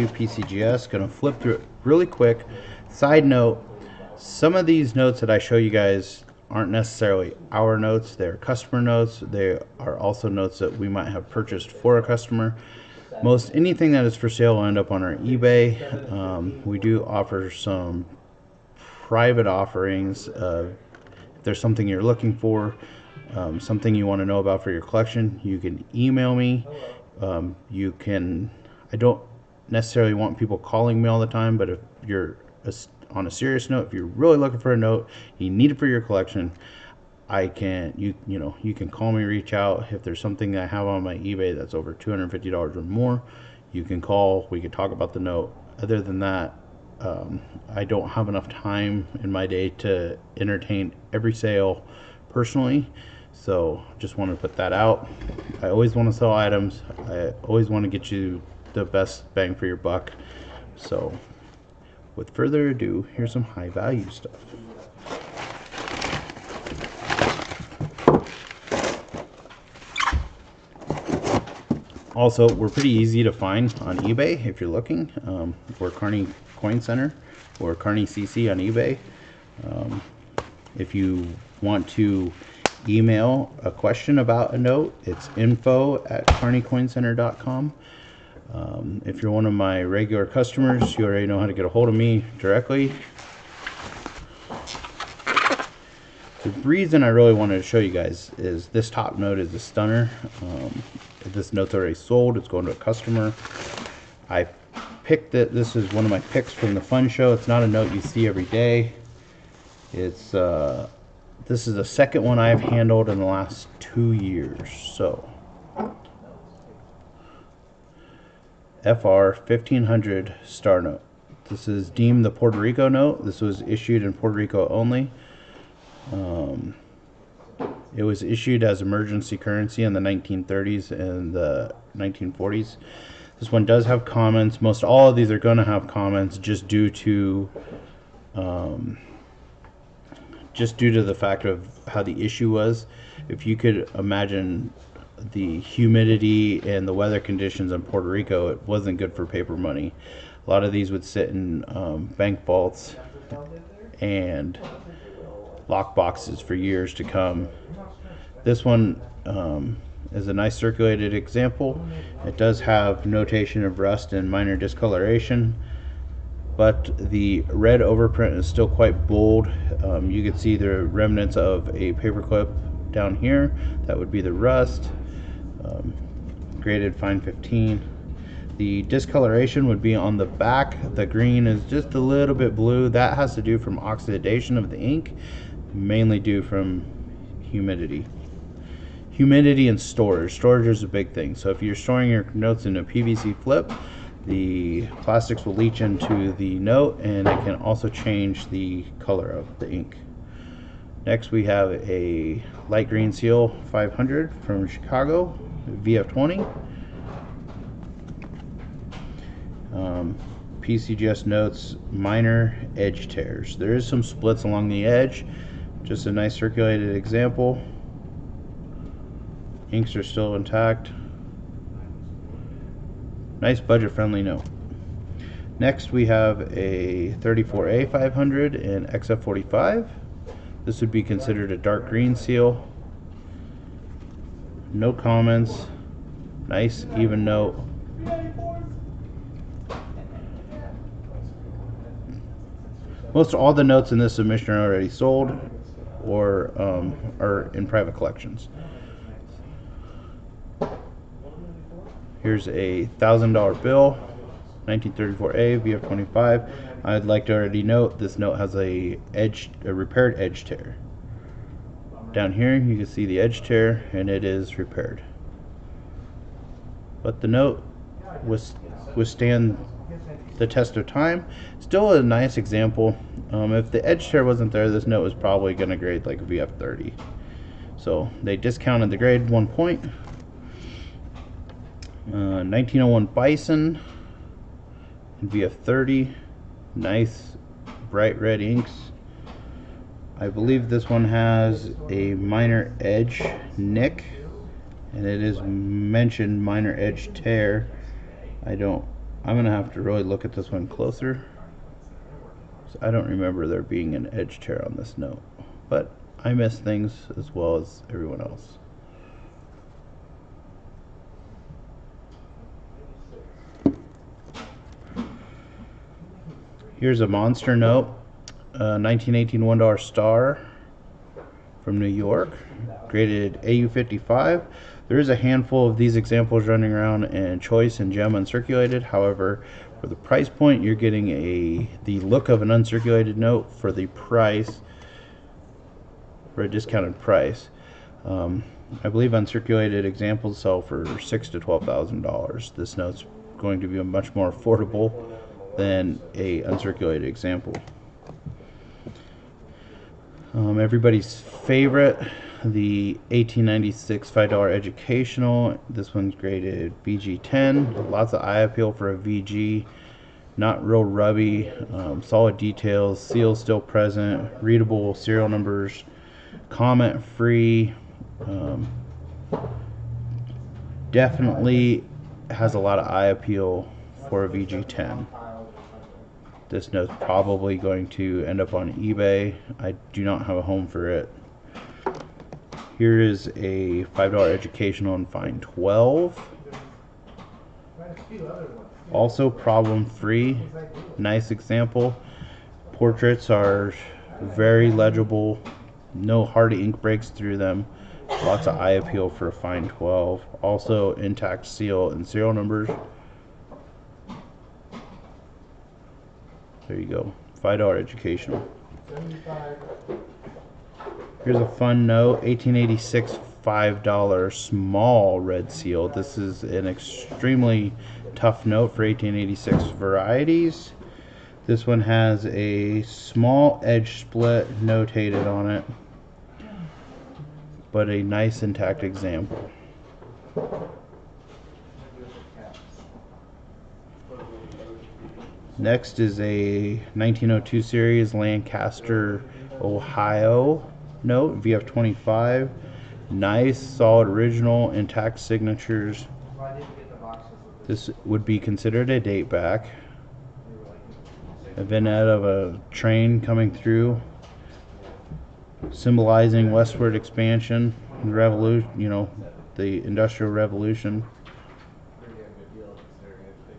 PCGS. Gonna flip through it really quick. Side note, some of these notes that I show you guys aren't necessarily our notes, they're customer notes. They are also notes that we might have purchased for a customer. Most anything that is for sale will end up on our eBay. We do offer some private offerings. If there's something you're looking for, something you want to know about for your collection, you can email me. I don't necessarily want people calling me all the time, but if you're on a serious note, if you're really looking for a note, you need it for your collection, you can call me, reach out. If there's something that I have on my eBay that's over $250 or more, you can call, we can talk about the note. Other than that, I don't have enough time in my day to entertain every sale personally, so just want to put that out. I always want to sell items. I always want to get you the best bang for your buck. So with further ado, here's some high value stuff. Also, we're pretty easy to find on eBay if you're looking. We're Kearney Coin Center or Kearney CC on eBay. If you want to email a question about a note, it's info@kearneycoincenter.com. If you're one of my regular customers, you already know how to get a hold of me directly. The reason I really wanted to show you guys is this top note is a stunner. This note's already sold. It's going to a customer. I picked it. This is one of my picks from the fun show. It's not a note you see every day. It's this is the second one I've handled in the last 2 years. So FR 1500 star note. This is deemed the Puerto Rico note. This was issued in Puerto Rico only. It was issued as emergency currency in the 1930s and the 1940s. This one does have comments. Most all of these are going to have comments just due to the fact of how the issue was. If you could imagine the humidity and the weather conditions in Puerto Rico, it wasn't good for paper money. A lot of these would sit in bank vaults and lock boxes for years to come. This one is a nice circulated example. It does have notation of rust and minor discoloration, but the red overprint is still quite bold. You can see the remnants of a paperclip down here. That would be the rust. Graded fine 15. The discoloration would be on the back. The green is just a little bit blue. That has to do from oxidation of the ink, mainly due from humidity and storage. Storage is a big thing. So if you're storing your notes in a PVC flip, the plastics will leach into the note and it can also change the color of the ink. Next we have a light green seal 500 from Chicago, VF20. PCGS notes minor edge tears. There is some splits along the edge. Just a nice circulated example. Inks are still intact. Nice budget friendly note. Next we have a 34A 500 in XF45. This would be considered a dark green seal. No comments. Nice even note. Most all the notes in this submission are already sold or are in private collections. Here's a $1,000 bill, 1934A VF25. I'd like to already note this note has a repaired edge tear. Down here you can see the edge tear and it is repaired. But the note withstand the test of time. Still a nice example. If the edge tear wasn't there, this note was probably going to grade like a VF30. So they discounted the grade 1 point. 1901 Bison in VF30. Nice bright red inks. I believe this one has a minor edge nick, and it is mentioned minor edge tear. I'm gonna have to really look at this one closer. So I don't remember there being an edge tear on this note, but I miss things as well as everyone else. Here's a monster note, 1918 $1 star from New York, graded AU55. There is a handful of these examples running around in choice and gem uncirculated. However, for the price point, you're getting the look of an uncirculated note for the price, for a discounted price. I believe uncirculated examples sell for $6,000 to $12,000. This note's going to be much more affordable than a uncirculated example. Everybody's favorite, the 1896 $5 educational. This one's graded VG10. Lots of eye appeal for a VG. Not real rubby. Solid details. Seal still present. Readable serial numbers. Comment free. Definitely has a lot of eye appeal for a VG10. This note's probably going to end up on eBay. I do not have a home for it. Here is a $5 educational in fine 12. Also problem free. Nice example. Portraits are very legible. No hard ink breaks through them. Lots of eye appeal for a fine 12. Also intact seal and serial numbers. There you go, $5 educational. Here's a fun note, 1886 $5 small red seal. This is an extremely tough note for 1886 varieties. This one has a small edge split notated on it, but a nice intact example. Next is a 1902 series Lancaster, Ohio note, VF25. Nice, solid, original, intact signatures. This would be considered a date back. A vignette of a train coming through, symbolizing westward expansion and revolution, you know, the Industrial Revolution.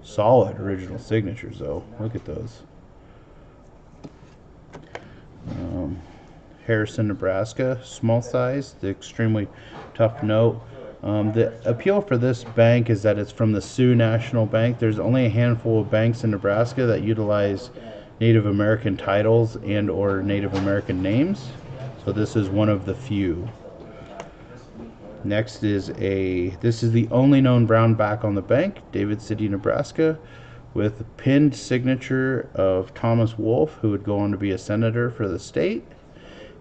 Solid original signatures though, look at those. Harrison, Nebraska, small size, the extremely tough note. The appeal for this bank is that it's from the Sioux National Bank. There's only a handful of banks in Nebraska that utilize Native American titles and or Native American names, so this is one of the few. Next is this is the only known brown back on the bank, David City, Nebraska, with a pinned signature of Thomas Wolfe, who would go on to be a senator for the state.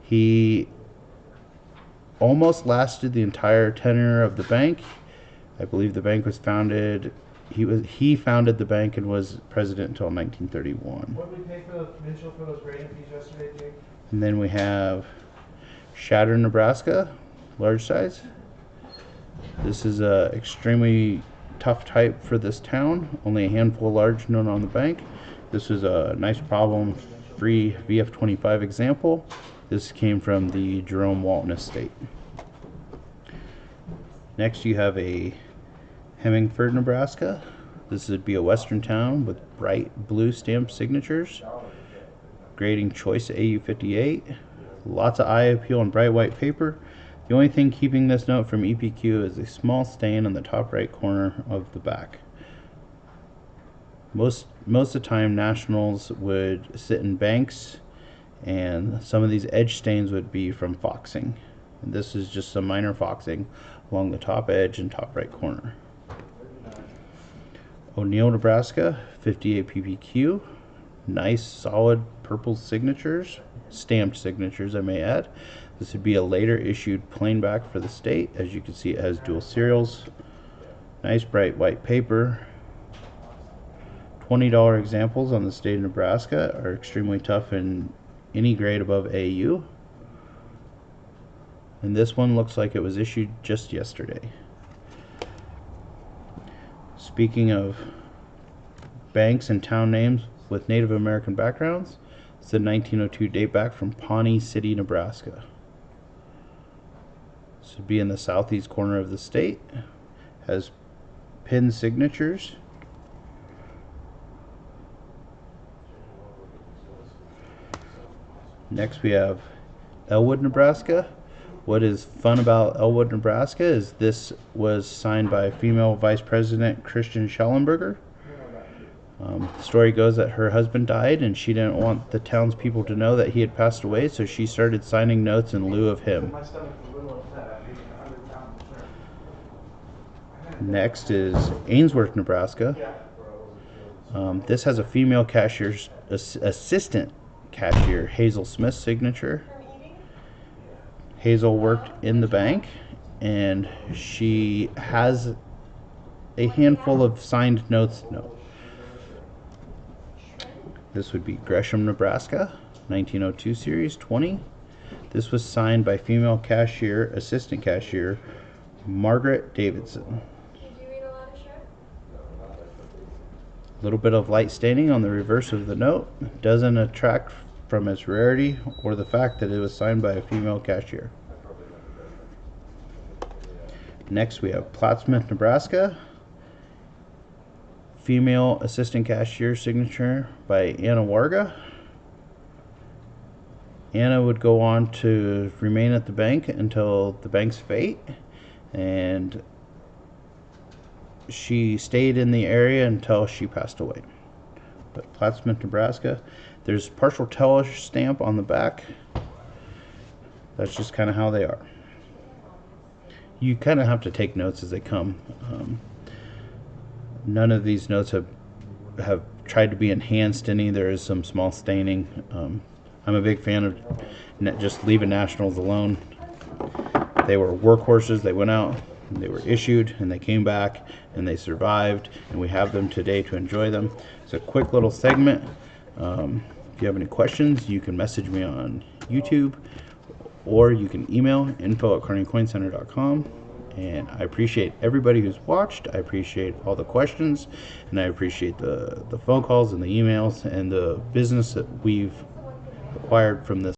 He almost lasted the entire tenure of the bank. I believe the bank was founded, he founded the bank and was president until 1931. What did we pay for Mitchell for those grading fees yesterday, Jake? And then we have Shatter, Nebraska, large size. This is a extremely tough type for this town. Only a handful of large known on the bank. This is a nice problem-free VF25 example. This came from the Jerome Walton estate. Next you have a Hemingford, Nebraska. This would be a western town with bright blue stamped signatures. Grading choice AU58. Lots of eye appeal and bright white paper. The only thing keeping this note from EPQ is a small stain on the top right corner of the back. Most of the time nationals would sit in banks, and some of these edge stains would be from foxing. And this is just some minor foxing along the top edge and top right corner. O'Neill, Nebraska, 58 PPQ. Nice solid purple signatures, stamped signatures I may add. This would be a later issued plain back for the state. As you can see, it has dual serials. Nice bright white paper. $20 examples on the state of Nebraska are extremely tough in any grade above AU. And this one looks like it was issued just yesterday. Speaking of banks and town names with Native American backgrounds. It's a 1902 date back from Pawnee City, Nebraska. This would be in the southeast corner of the state. Has pin signatures. Next we have Elwood, Nebraska. What is fun about Elwood, Nebraska is this was signed by female Vice President Christian Schellenberger. The story goes that her husband died and she didn't want the townspeople to know that he had passed away, so she started signing notes in lieu of him. Next is Ainsworth, Nebraska. This has a female cashier's assistant cashier, Hazel Smith's signature. Hazel worked in the bank and she has a handful of signed notes. This would be Gresham, Nebraska, 1902 series 20. This was signed by female cashier, assistant cashier, Margaret Davidson. A little bit of light staining on the reverse of the note doesn't detract from its rarity or the fact that it was signed by a female cashier. Next we have Plattsmouth, Nebraska. Female assistant cashier signature by Anna Warga. Anna would go on to remain at the bank until the bank's fate, and she stayed in the area until she passed away. But Plattsmouth, Nebraska. There's partial teller stamp on the back. That's just kind of how they are. You kind of have to take notes as they come. None of these notes have tried to be enhanced any. There is some small staining. I'm a big fan of just leaving nationals alone. They were workhorses. They went out, and they were issued, and they came back, and they survived, and we have them today to enjoy them. It's a quick little segment. If you have any questions, you can message me on YouTube, or you can email info@carneycoincenter.com. And I appreciate everybody who's watched. I appreciate all the questions, and I appreciate the phone calls and the emails and the business that we've acquired from this.